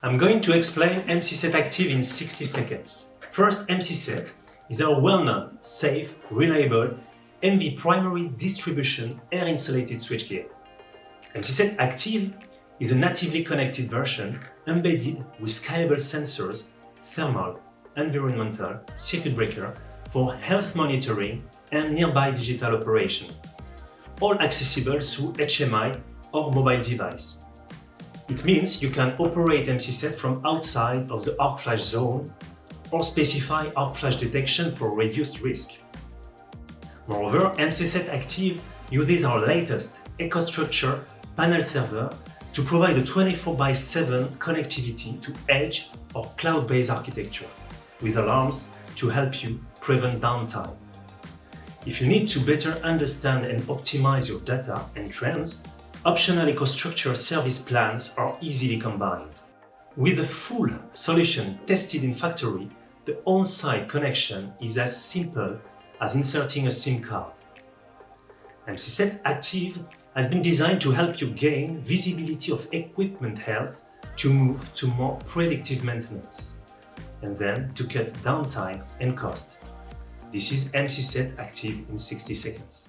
I'm going to explain MCSET Active in 60 seconds. First, MCSET is our well-known, safe, reliable, MV primary distribution air-insulated switchgear. MCSET Active is a natively connected version embedded with scalable sensors, thermal, environmental, circuit breaker for health monitoring and nearby digital operation, all accessible through HMI or mobile device. It means you can operate MCSET from outside of the arc flash zone or specify arc flash detection for reduced risk. Moreover, MCSET Active uses our latest EcoStruxure panel server to provide a 24/7 connectivity to edge or cloud-based architecture, with alarms to help you prevent downtime. If you need to better understand and optimize your data and trends, optional EcoStruxure service plans are easily combined. With a full solution tested in factory, the on-site connection is as simple as inserting a SIM card. MCSET Active has been designed to help you gain visibility of equipment health to move to more predictive maintenance, and then to cut downtime and cost. This is MCSET Active in 60 seconds.